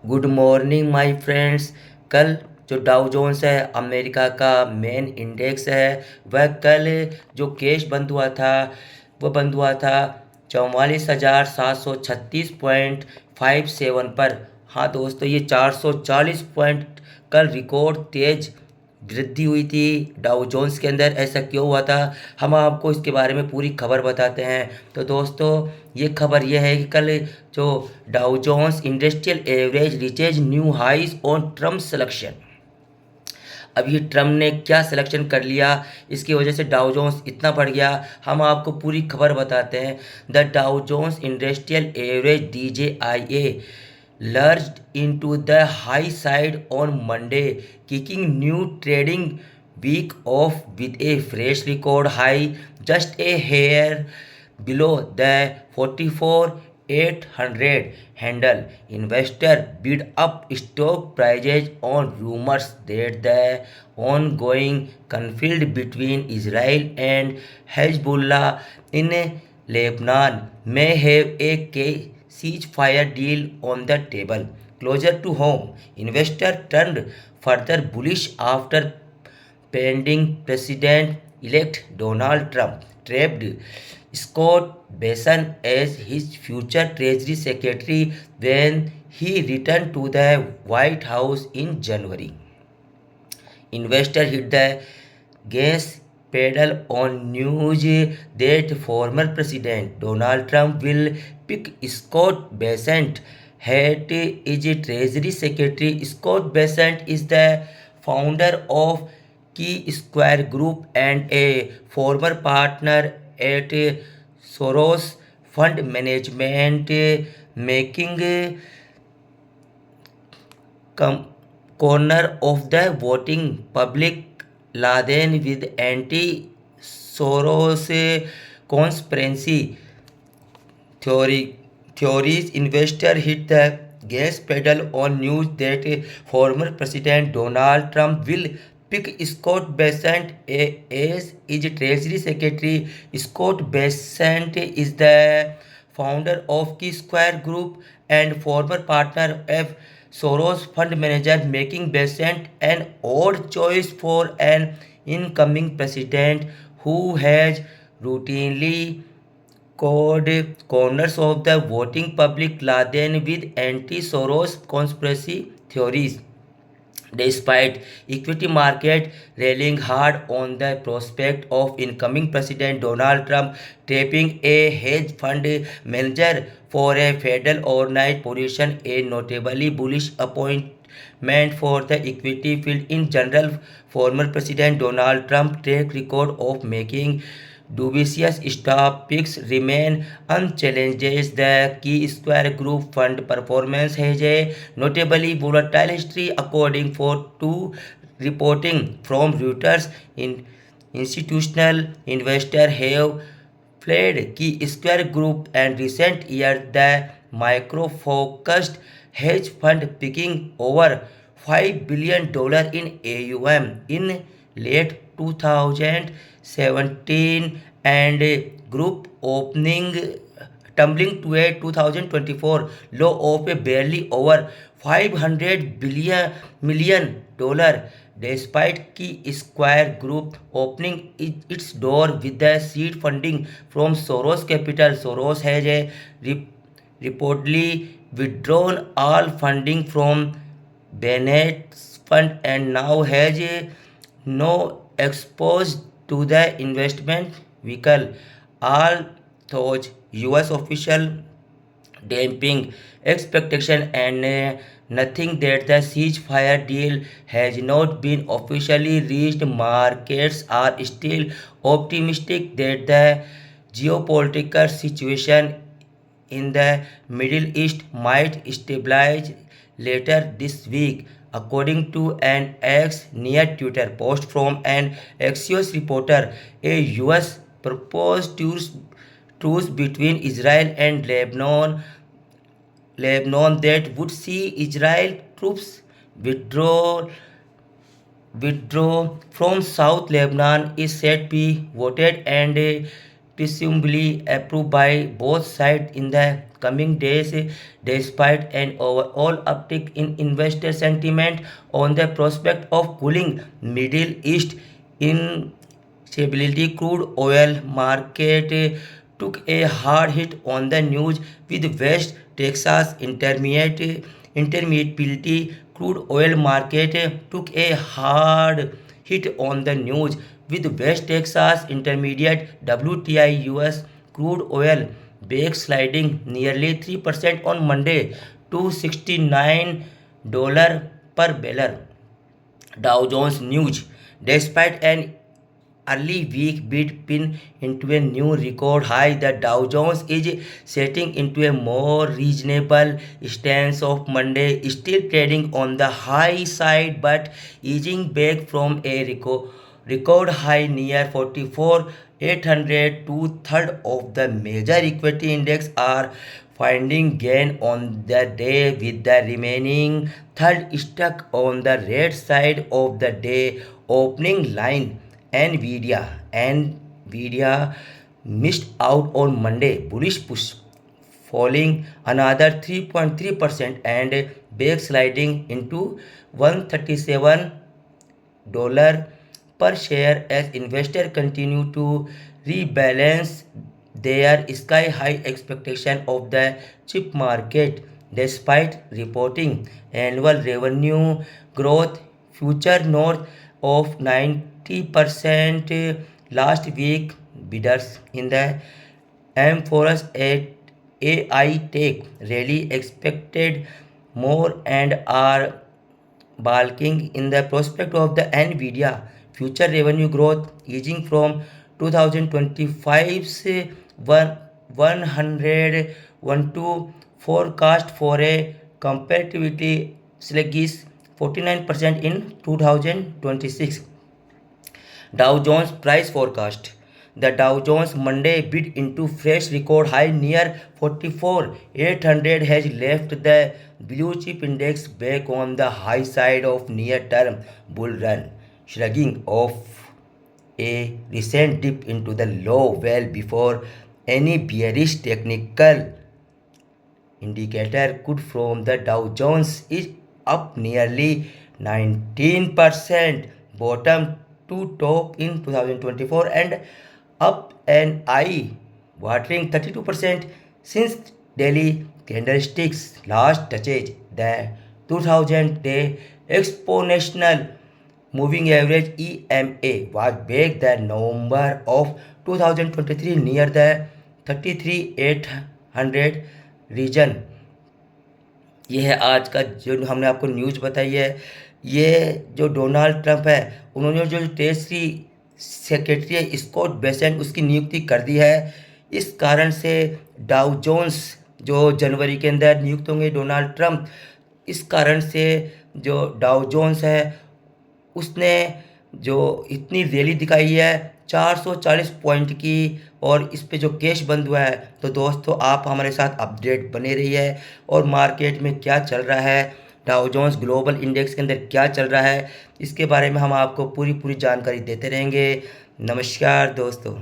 Good morning my friends. कल जो Dow Jones है अमेरिका का मेन इंडेक्स है, वह कल जो कैश बंद हुआ था वह बंद हुआ था 44,736.57 पर। हाँ दोस्तों, ये 440 पॉइंट कल रिकॉर्ड तेज वृद्धि हुई थी डाउ जोन्स के अंदर। ऐसा क्यों हुआ था, हम आपको इसके बारे में पूरी खबर बताते हैं। तो दोस्तों, ये खबर ये है कि कल जो Dow Jones industrial average reaches new highs on Trump selection. अब ये ट्रम्प ने क्या सिलेक्शन कर लिया, इसकी वजह से डाउ जोन्स इतना बढ़ गया। हम आपको पूरी खबर बताते हैं। The Dow Jones industrial average DJIA lurched into the high side on Monday, kicking new trading week off with a fresh record high just a hair below the 44,800 handle. Investor bid up stock prices on rumors that the ongoing conflict between Israel and Hezbollah in Lebanon may have a ceasefire deal on the table. Closer to home, investor turned further bullish after pending President-elect Donald Trump tapped Scott Bessent as his future Treasury Secretary when he returned to the White House in January. Investor hit the gas pedal on news that former President Donald Trump will pick Scott Bessent head is Treasury Secretary. Scott Bessent is the founder of Key Square Group and a former partner at Soros Fund Management, making corner of the voting public laden with anti-Soros conspiracy theories. Investor hit the gas pedal on news that former President Donald Trump will pick Scott Bessent as his Treasury Secretary. Scott Bessent is the founder of Key Square Group and former partner of Soros fund manager, making Bessent an odd choice for an incoming president who has routinely called corners of the voting public laden with anti-Soros conspiracy theories. Despite equity market rallying hard on the prospect of incoming President Donald Trump tapping a hedge fund manager for a federal overnight position, a notably bullish appointment for the equity field in general. Former President Donald Trump's track record of making dubious stock picks remain unchallenged. The Key Square Group fund performance has a notably volatile history, according to reporting from Reuters. Institutional investors have fled Key Square Group and recent years the micro-focused hedge fund picking over $5 billion in AUM in late 2017 and group opening tumbling to a 2024 low of a barely over 500 billion million dollar. Despite Key Square Group opening its door with the seed funding from Soros Capital, Soros has reportedly withdrawn all funding from Bennett's fund and now has no exposure to the investment vehicle. All those US official damping expectation and nothing that the ceasefire deal has not been officially reached. Markets are still optimistic that the geopolitical situation in the Middle East might stabilize later this week, according to an ex near Twitter post from an Axios reporter. A US proposed truce between Israel and Lebanon that would see Israel troops withdraw withdraw from South Lebanon is said to be voted and presumably approved by both sides in the coming days, despite an overall uptick in investor sentiment on the prospect of cooling Middle East instability. Crude oil market took a hard hit on the news, with West Texas intermediate crude oil market took a hard hit on the news, with West Texas Intermediate WTI US crude oil backsliding nearly 3% on Monday to $69 per barrel. Dow Jones News: despite an early week bid pin into a new record high, the Dow Jones is setting into a more reasonable stance of Monday, still trading on the high side but easing back from a record high near 44,800. Two-thirds of the major equity index are finding gain on the day, with the remaining third stuck on the red side of the day opening line. Nvidia missed out on Monday bullish push, falling another 3.3% and backsliding into $137 per share as investors continue to rebalance their sky-high expectation of the chip market. Despite reporting annual revenue growth future north of 90% last week, bidders in the Amphorus at AI Tech really expected more and are balking in the prospect of the Nvidia future revenue growth easing from 2025's 112 forecast for a comparatively sluggish 49% in 2026. Dow Jones price forecast. The Dow Jones Monday bid into fresh record high near 44,800 has left the blue chip index back on the high side of near-term bull run, shrugging off a recent dip into the low well before any bearish technical indicator could from the Dow Jones is up nearly 19% bottom to top in 2024 and up an eye-watering 32% since daily candlesticks last touched the 2000-day exponential moving average EMA was back the November of 2023 near the 33,800 reason. ये है आज का जो हमने आपको news बताई है। ये जो डोनाल्ड ट्रंप है, उन्होंने जो ट्रेजरी सेक्रेटरी है स्कॉट बेसेंट, उसकी नियुक्ति कर दी है। इस कारण से डाउ जोन्स जो जनवरी के अंदर नियुक्त होंगे डोनाल्ड ट्रंप, इस कारण से जो डाउ जोन्स है उसने जो इतनी रैली दिखाई है 440 पॉइंट की, और इस पे जो कैश बंद हुआ है। तो दोस्तों आप हमारे साथ अपडेट बने रहिए और मार्केट में क्या चल रहा है, डाउ जोन्स ग्लोबल इंडेक्स के अंदर क्या चल रहा है, इसके बारे में हम आपको पूरी जानकारी देते रहेंगे। नमस्कार दोस्तों।